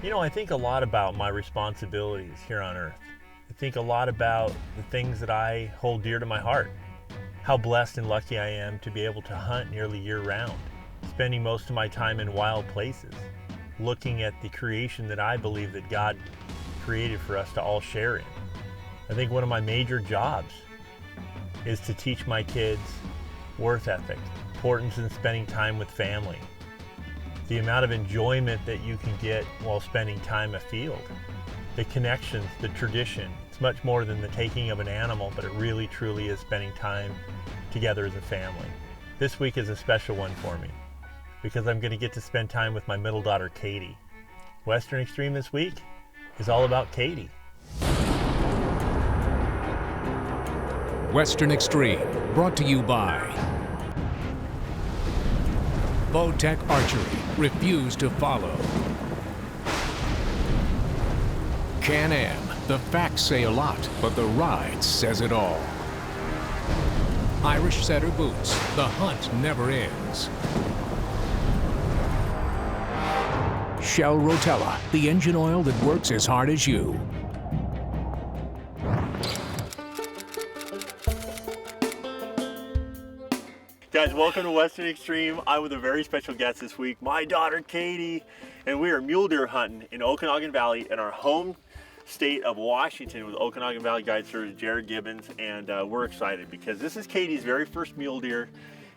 You know, I think a lot about my responsibilities here on Earth. I think a lot about the things that I hold dear to my heart. How blessed and lucky I am to be able to hunt nearly year-round, spending most of my time in wild places, looking at the creation that I believe that God created for us to all share in. I think one of my major jobs is to teach my kids work ethic, importance in spending time with family, the amount of enjoyment that you can get while spending time afield, the connections, the tradition. It's much more than the taking of an animal, but it really truly is spending time together as a family. This week is a special one for me because I'm going to get to spend time with my middle daughter, Kaity. Western Extreme this week is all about Kaity. Western Extreme, brought to you by Bowtech Archery, refuse to follow. Can-Am, the facts say a lot, but the ride says it all. Irish Setter Boots, the hunt never ends. Shell Rotella, the engine oil that works as hard as you. Guys, welcome to Western Extreme. I'm with a very special guest this week, my daughter Kaity, and we are mule deer hunting in Okanagan Valley in our home state of Washington with Okanagan Valley Guide Service Jared Gibbons, and we're excited because this is Kaity's very first mule deer,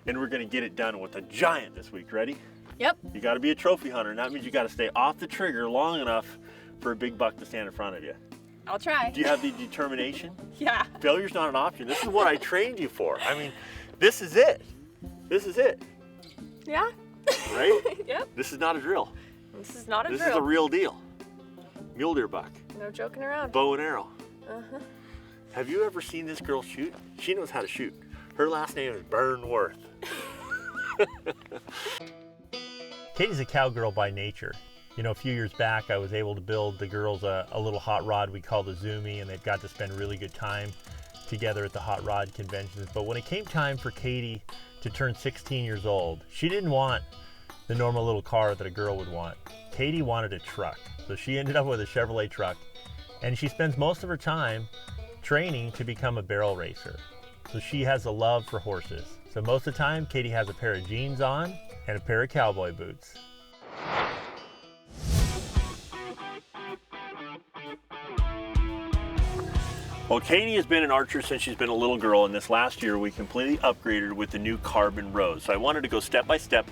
and we're going to get it done with a giant this week. Ready? Yep. You got to be a trophy hunter, and that means you got to stay off the trigger long enough for a big buck to stand in front of you. I'll try. Do you have the determination? Yeah. Failure's not an option. This is what I trained you for. I mean, this is it. This is it. Yeah. Right? Yep. This is not a drill. This is not a This drill. is a real deal. Mule deer buck. No joking around. Bow and arrow. Uh-huh. Have you ever seen this girl shoot? She knows how to shoot. Her last name is Burnworth. Kaity's a cowgirl by nature. You know, a few years back, I was able to build the girls a little hot rod we call the Zoomy, and they've got to spend really good time together at the hot rod conventions. But when it came time for Kaity to turn 16 years old, she didn't want the normal little car that a girl would want. Kaity wanted a truck. So she ended up with a Chevrolet truck, and she spends most of her time training to become a barrel racer. So she has a love for horses. So most of the time, Kaity has a pair of jeans on and a pair of cowboy boots. Well, Kaity has been an archer since she's been a little girl, and this last year we completely upgraded with the new carbon rose. So I wanted to go step by step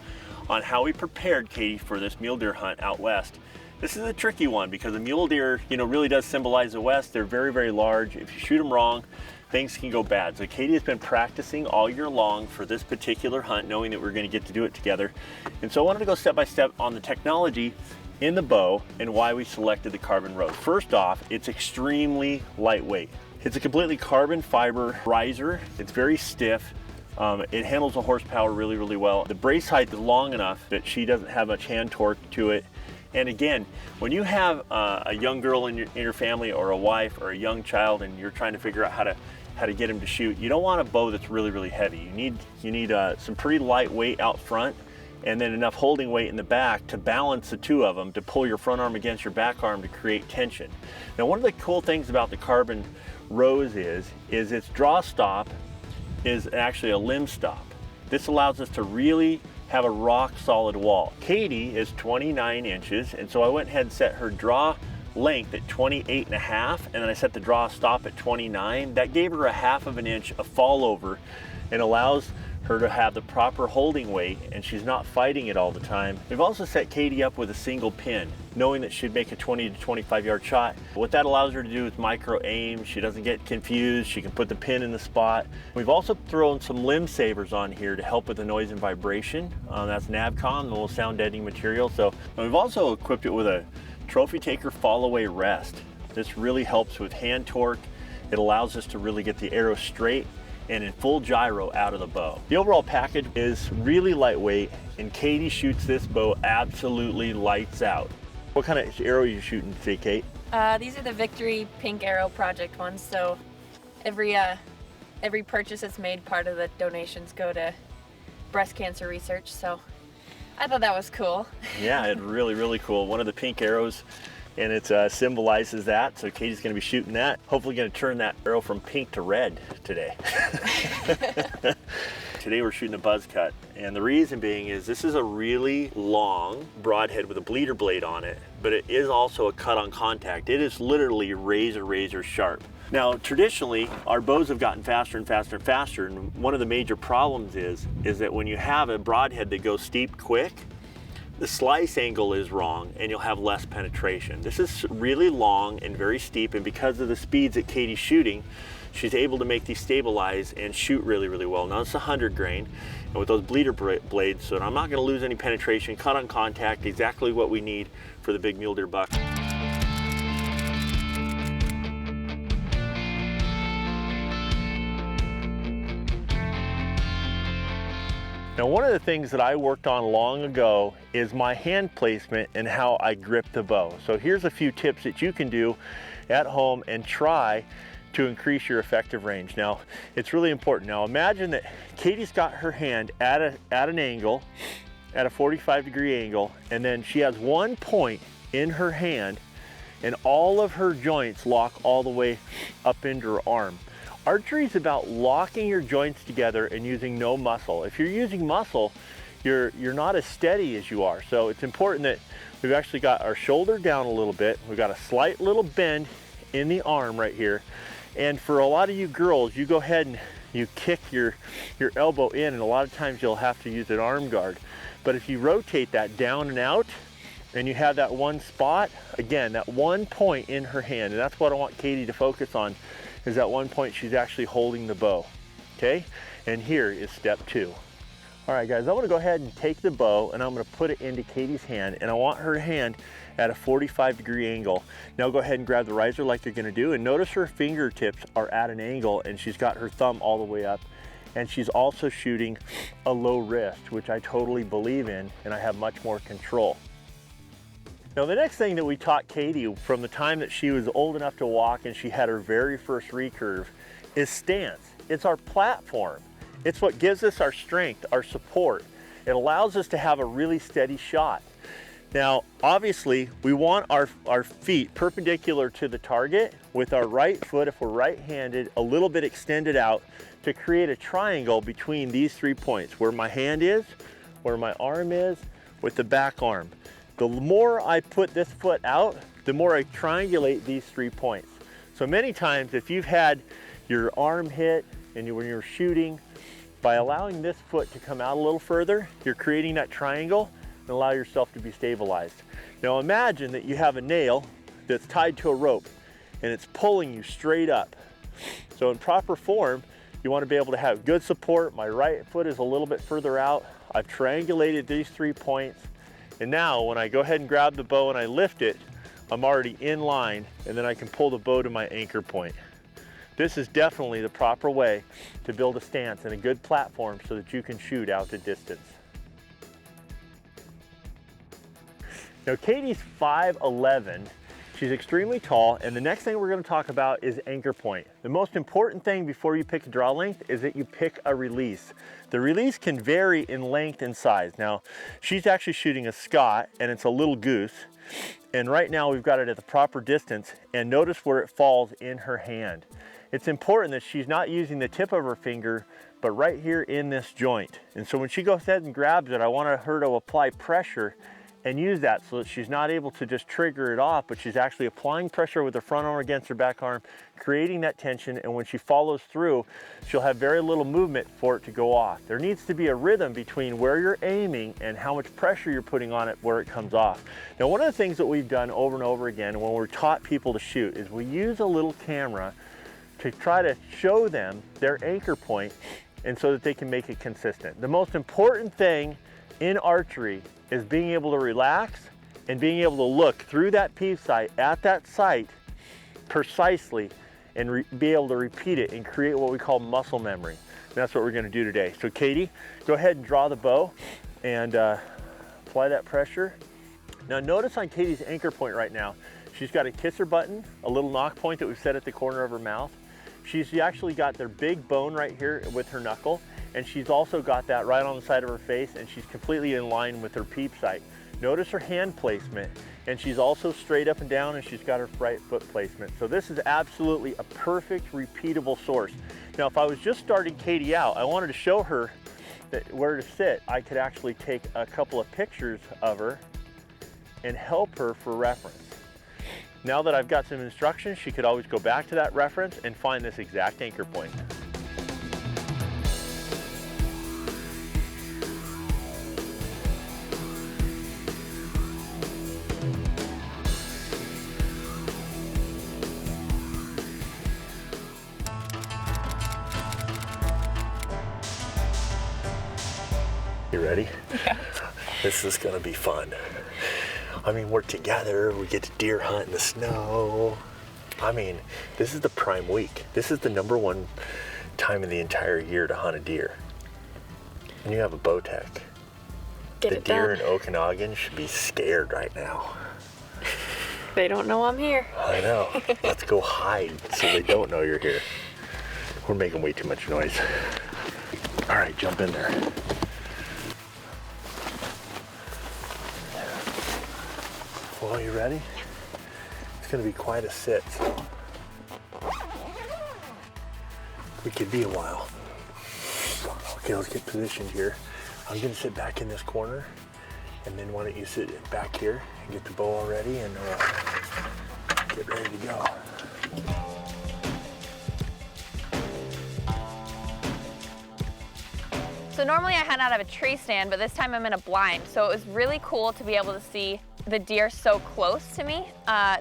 on how we prepared Kaity for this mule deer hunt out west. This is a tricky one because a mule deer, you know, really does symbolize the West. They're very, very large. If you shoot them wrong, things can go bad. So Kaity has been practicing all year long for this particular hunt, knowing that we're going to get to do it together. And so I wanted to go step by step on the technology in the bow and why we selected the carbon rose. First off, it's extremely lightweight. It's a completely carbon fiber riser. It's very stiff. It handles the horsepower really, really well. The brace height is long enough that she doesn't have much hand torque to it. And again, when you have a young girl in your family, or a wife, or a young child, and you're trying to figure out how to get him to shoot, you don't want a bow that's really, really heavy. You need some pretty light weight out front, and then enough holding weight in the back to balance the two of them, to pull your front arm against your back arm to create tension. Now, one of the cool things about the carbon rose is its draw stop is actually a limb stop. This allows us to really have a rock solid wall. Kaity is 29 inches, and so I went ahead and set her draw length at 28 and a half, and then I set the draw stop at 29. That gave her a half of an inch of fall over and allows her to have the proper holding weight, and she's not fighting it all the time. We've also set Kaity up with a single pin, knowing that she'd make a 20 to 25 yard shot. What that allows her to do is micro aim. She doesn't get confused. She can put the pin in the spot. We've also thrown some limb savers on here to help with the noise and vibration. That's Navcon, the little sound deadening material. So we've also equipped it with a trophy taker fall away rest. This really helps with hand torque. It allows us to really get the arrow straight and in full gyro out of the bow. The overall package is really lightweight, and Kaity shoots this bow absolutely lights out. What kind of arrow are you shooting today, Kate? These are the Victory Pink Arrow Project ones. So every purchase that's made, part of the donations go to breast cancer research. So I thought that was cool. Yeah, it's really, really cool. One of the pink arrows, and it symbolizes that. So Katie's going to be shooting that. Hopefully going to turn that arrow from pink to red today. Today we're shooting a buzz cut, and the reason being is this is a really long broadhead with a bleeder blade on it, but it is also a cut on contact. It is literally razor sharp. Now, traditionally, our bows have gotten faster and faster and faster, and one of the major problems is that when you have a broadhead that goes steep quick, the slice angle is wrong and you'll have less penetration. This is really long and very steep, and because of the speeds that Katie's shooting, she's able to make these stabilize and shoot really, really well. Now it's 100 grain, and with those bleeder blades, so I'm not going to lose any penetration, cut on contact, exactly what we need for the Big Mule Deer Buck. Now, one of the things that I worked on long ago is my hand placement and how I grip the bow. So here's a few tips that you can do at home and try to increase your effective range. Now, it's really important. Now, imagine that Katie's got her hand at an angle, at a 45-degree angle, and then she has one point in her hand, and all of her joints lock all the way up into her arm. Archery is about locking your joints together and using no muscle. If you're using muscle, you're not as steady as you are. So it's important that we've actually got our shoulder down a little bit. We've got a slight little bend in the arm right here. And for a lot of you girls, you go ahead and you kick your elbow in, and a lot of times you'll have to use an arm guard. But if you rotate that down and out, and you have that one spot, again, that one point in her hand, and that's what I want Katie to focus on, is that one point she's actually holding the bow, okay? And here is step 2. All right, guys, I want to go ahead and take the bow and I'm going to put it into Katie's hand, and I want her hand at a 45-degree angle. Now go ahead and grab the riser like you're going to do, and notice her fingertips are at an angle and she's got her thumb all the way up, and she's also shooting a low wrist, which I totally believe in, and I have much more control. Now, the next thing that we taught Katie from the time that she was old enough to walk and she had her very first recurve is stance. It's our platform. It's what gives us our strength, our support. It allows us to have a really steady shot. Now, obviously, we want our feet perpendicular to the target with our right foot, if we're right-handed, a little bit extended out to create a triangle between these 3 points, where my hand is, where my arm is, with the back arm. The more I put this foot out, the more I triangulate these 3 points. So many times, if you've had your arm hit and when you're shooting, by allowing this foot to come out a little further, you're creating that triangle and allow yourself to be stabilized. Now imagine that you have a nail that's tied to a rope and it's pulling you straight up. So in proper form, you want to be able to have good support. My right foot is a little bit further out. I've triangulated these 3 points. And now when I go ahead and grab the bow and I lift it, I'm already in line, and then I can pull the bow to my anchor point. This is definitely the proper way to build a stance and a good platform so that you can shoot out to distance. Now Katie's 5'11". She's extremely tall, and the next thing we're going to talk about is anchor point. The most important thing before you pick a draw length is that you pick a release. The release can vary in length and size. Now, she's actually shooting a Scott, and it's a little goose, and right now we've got it at the proper distance, and notice where it falls in her hand. It's important that she's not using the tip of her finger, but right here in this joint. And so when she goes ahead and grabs it, I want her to apply pressure and use that so that she's not able to just trigger it off, but she's actually applying pressure with her front arm against her back arm, creating that tension, and when she follows through, she'll have very little movement for it to go off. There needs to be a rhythm between where you're aiming and how much pressure you're putting on it where it comes off. Now, one of the things that we've done over and over again when we're taught people to shoot is we use a little camera to try to show them their anchor point, and so that they can make it consistent. The most important thing in archery is being able to relax and being able to look through that peep sight at that sight precisely and be able to repeat it and create what we call muscle memory. And that's what we're going to do today. So Katie, go ahead and draw the bow and apply that pressure. Now notice on Katie's anchor point right now, she's got a kisser button, a little knock point that we've set at the corner of her mouth. She's actually got their big bone right here with her knuckle, And she's also got that right on the side of her face, and she's completely in line with her peep sight. Notice her hand placement, and she's also straight up and down, and she's got her right foot placement. So this is absolutely a perfect, repeatable source. Now, if I was just starting Kaity out, I wanted to show her that where to sit. I could actually take a couple of pictures of her and help her for reference. Now that I've got some instructions, she could always go back to that reference and find this exact anchor point. You ready? Yeah. This is gonna be fun. I mean, we're together, we get to deer hunt in the snow. I mean, this is the prime week. This is the #1 time in the entire year to hunt a deer. And you have a Bowtech. Get The it deer done. in Okanagan should be scared right now. They don't know I'm here. I know. Let's go hide so they don't know you're here. We're making way too much noise. All right, jump in there. Well, you ready? It's gonna be quite a sit. We could be a while. Okay, let's get positioned here. I'm gonna sit back in this corner, and then why don't you sit back here and get the bow all ready, and get ready to go. So normally I hunt out of a tree stand, but this time I'm in a blind. So it was really cool to be able to see the deer so close to me.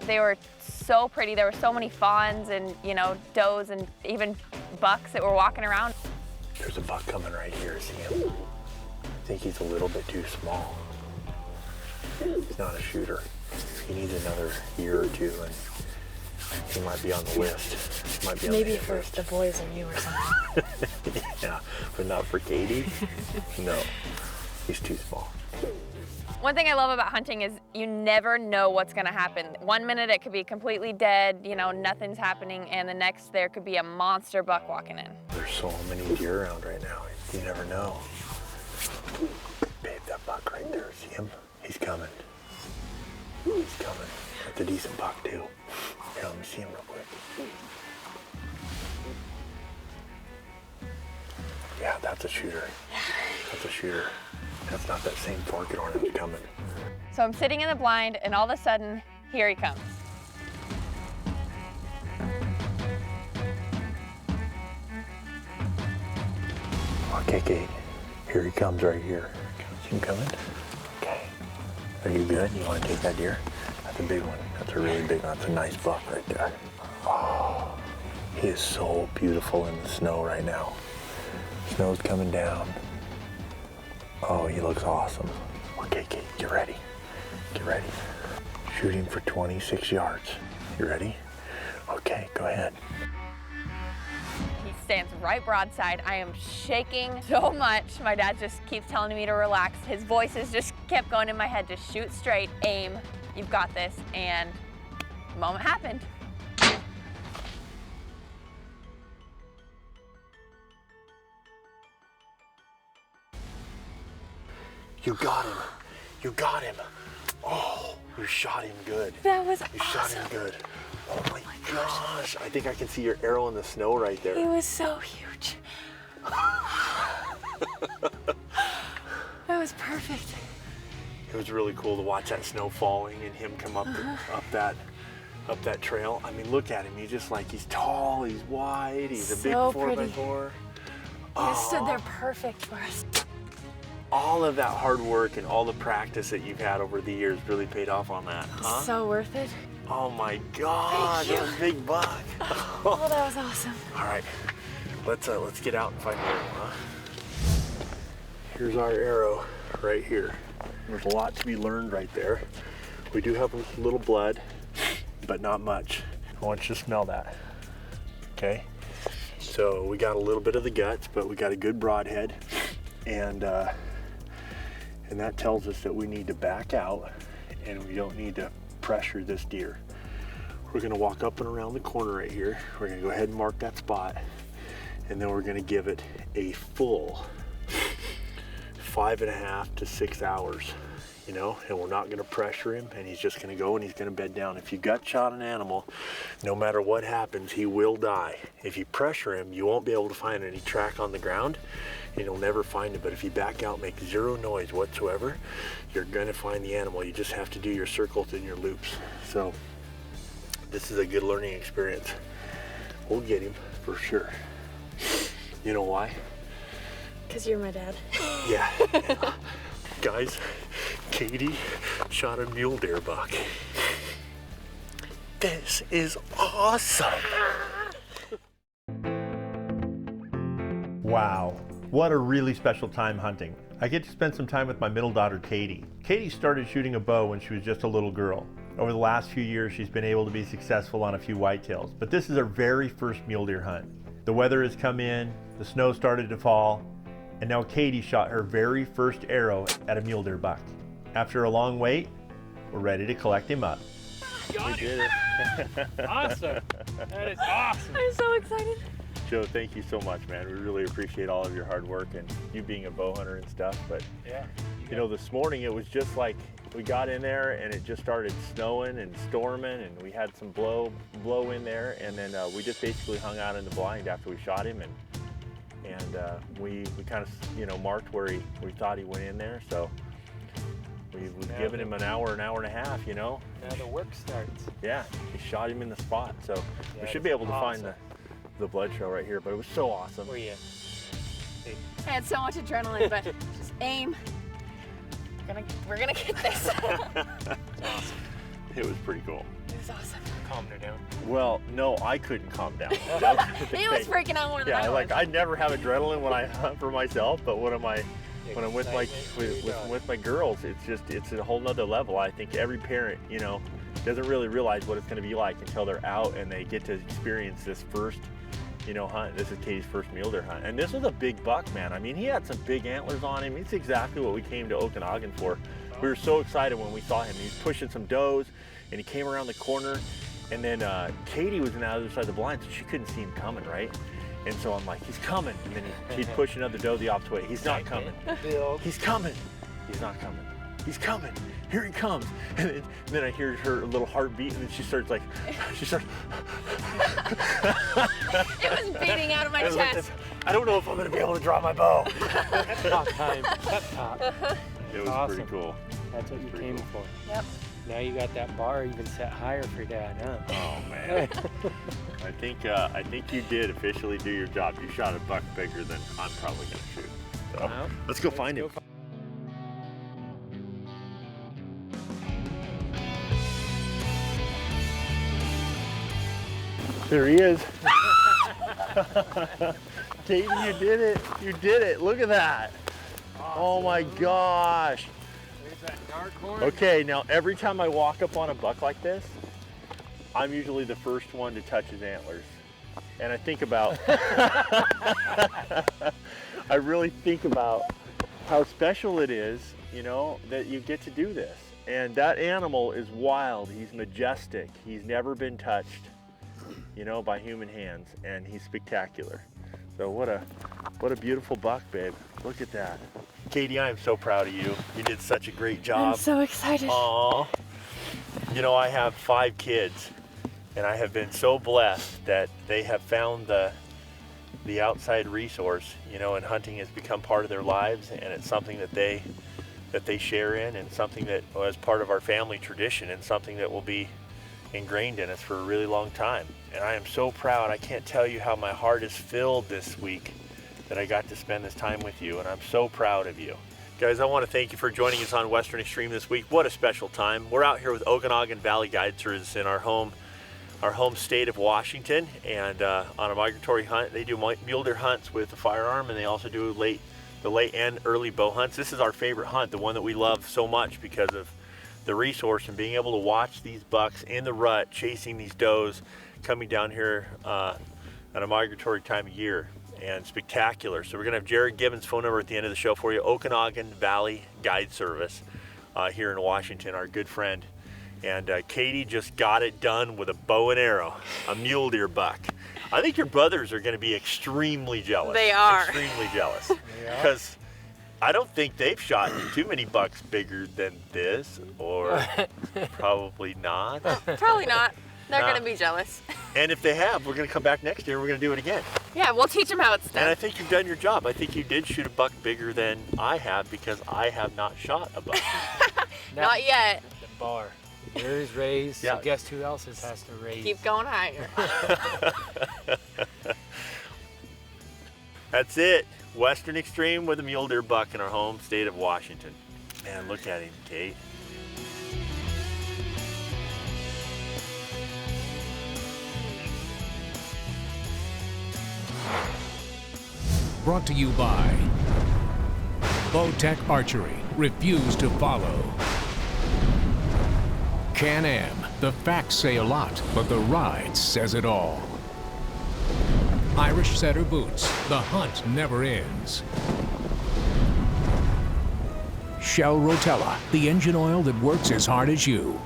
They were so pretty. There were so many fawns and, you know, does and even bucks that were walking around. There's a buck coming right here, see him? I think he's a little bit too small. He's not a shooter. He needs another year or two, and he might be on the list. Might be on Maybe the for list. the boys and you or something. Yeah, but not for Kaity. No, he's too small. One thing I love about hunting is you never know what's gonna happen. One minute it could be completely dead, you know, nothing's happening, and the next there could be a monster buck walking in. There's so many deer around right now. You never know. Babe, that buck right there, see him? He's coming. He's coming. That's a decent buck too. Here, let me see him real quick. Yeah, that's a shooter. That's a shooter. That's not that same forked horn that's coming. So I'm sitting in the blind, and all of a sudden, here he comes. Okay, Kate. Here he comes right here. See him coming? Okay. Are you good? You want to take that deer? That's a big one. That's a really big one. That's a nice buck right there. Oh, he is so beautiful in the snow right now. Snow's coming down. Oh, he looks awesome. Okay, Kate, get ready. Get ready. Shooting for 26 yards. You ready? Okay, go ahead. He stands right broadside. I am shaking so much. My dad just keeps telling me to relax. His voices just kept going in my head. Just shoot straight, aim, you've got this. And the moment happened. You got him. You got him. Oh, you shot him good. That was You shot him good. Oh my gosh. I think I can see your arrow in the snow right there. He was so huge. That was perfect. It was really cool to watch that snow falling and him come up up that trail. I mean, look at him. He's just like, he's tall, he's wide, he's a big So 4x4. He just stood there perfect for us. All of that hard work and all the practice that you've had over the years really paid off on that, huh? So worth it. Oh my God, that was a big buck. Oh, that was awesome. All right, let's get out and find the arrow, huh? Here's our arrow right here. There's a lot to be learned right there. We do have a little blood, but not much. I want you to smell that, okay? So we got a little bit of the guts, but we got a good broadhead, and that tells us that we need to back out and we don't need to pressure this deer. We're gonna walk up and around the corner right here. We're gonna go ahead and mark that spot. and then we're gonna give it a full 5.5 to 6 hours, you know, and we're not gonna pressure him, and he's just gonna go and he's gonna bed down. If you gut shot an animal, no matter what happens, he will die. If you pressure him, you won't be able to find any track on the ground, and you'll never find it. But if you back out, make zero noise whatsoever, you're gonna find the animal. You just have to do your circles and your loops. So this is a good learning experience. We'll get him for sure. You know why? Because you're my dad. Yeah. Guys, Kaity shot a mule deer buck. This is awesome. Wow, what a really special time hunting. I get to spend some time with my middle daughter, Kaity. Kaity started shooting a bow when she was just a little girl. Over the last few years, she's been able to be successful on a few whitetails, but this is her very first mule deer hunt. The weather has come in, the snow started to fall, and now Kaity shot her very first arrow at a mule deer buck. After a long wait, we're ready to collect him up. We did it. Awesome. That is awesome. I'm so excited. Joe, thank you so much, man. We really appreciate all of your hard work and you being a bow hunter and stuff. But Yeah. you know, this morning it was just like we got in there and it just started snowing and storming, and we had some blow in there, and then we just basically hung out in the blind after we shot him, and we kind of, you know, marked where we thought he went in there. So we've given him an hour and a half, you know. Now the work starts. Yeah, he shot him in the spot. So we That should is be able to awesome. find the blood trail right here, but it was so awesome. Where you? I had so much adrenaline, but just aim. We're gonna get this. It was pretty cool. It was awesome. Calmed her down. Well, no, I couldn't calm down. He was freaking out more than Yeah, I was. like I never have adrenaline when I hunt for myself, but when I'm with my Excitement for your dog. with my girls, it's a whole nother level. I think every parent, you know, doesn't really realize what it's going to be like until they're out and they get to experience this first, you know, hunt. This is Katie's first mule deer hunt, and this was a big buck, man. I mean, he had some big antlers on him. It's exactly what we came to Okanagan for. We were so excited when we saw him. He was pushing some does, and he came around the corner, and then Kaity was on the other side of the blind, so she couldn't see him coming, right? And so I'm like, he's coming, and then he'd push another doe the opposite way. He's not coming. He's coming. He's not coming. He's coming. Here he comes. And then I hear her little heartbeat, and then she starts. It was beating out of my I was like chest. this, I don't know if I'm going to be able to draw my bow. Pep talk time. Pep talk. It was Awesome. pretty cool. That's what you Pretty came cool. for. Yep. Now you got that bar even set higher for Dad, huh? Oh man. I think you did officially do your job. You shot a buck bigger than I'm probably going to shoot. So Well, let's go find him. There he is. Kaity, you did it. You did it. Look at that. Oh my gosh. There's that dark horn. Okay, now every time I walk up on a buck like this, I'm usually the first one to touch his antlers. And I think about, I really think about how special it is, you know, that you get to do this. And that animal is wild. He's majestic. He's never been touched, you know, by human hands, and he's spectacular. So what a beautiful buck, babe. Look at that. Kaity, I am so proud of you. You did such a great job. I'm so excited. Aw. You know, I have 5 kids, and I have been so blessed that they have found the outside resource, you know, and hunting has become part of their lives, and it's something that they share in, and something that was part of our family tradition, and something that will be ingrained in us for a really long time. And I am so proud. I can't tell you how my heart is filled this week that I got to spend this time with you, and I'm so proud of you. Guys, I want to thank you for joining us on Western Extreme this week. What a special time. We're out here with Okanagan Valley Guide Service in our home state of Washington, and on a migratory hunt. They do mule deer hunts with a firearm, and they also do the late and early bow hunts. This is our favorite hunt, the one that we love so much because of the resource and being able to watch these bucks in the rut chasing these does coming down here at a migratory time of year, and spectacular. So we're gonna have Jared Gibbons' phone number at the end of the show for you. Okanagan Valley Guide Service here in Washington, our good friend. And Kaity just got it done with a bow and arrow, a mule deer buck. I think your brothers are going to be extremely jealous. They are. Extremely jealous. They are? Because I don't think they've shot too many bucks bigger than this, or probably not. Probably not. They're Nah. going to be jealous. And if they have, we're going to come back next year and we're going to do it again. Yeah, we'll teach them how it's And I done. think you've done your job. I think you did shoot a buck bigger than I have because I have not shot a buck. Not yet. The bar. Yours raised, Yeah. so guess who else's has to raise? Keep going higher. That's it. Western Extreme with a mule deer buck in our home state of Washington. Man, look at him, Kate. Brought to you by Bowtech Archery. Refuse to follow. Can-Am. The facts say a lot, but the ride says it all. Irish Setter Boots. The hunt never ends. Shell Rotella. The engine oil that works as hard as you.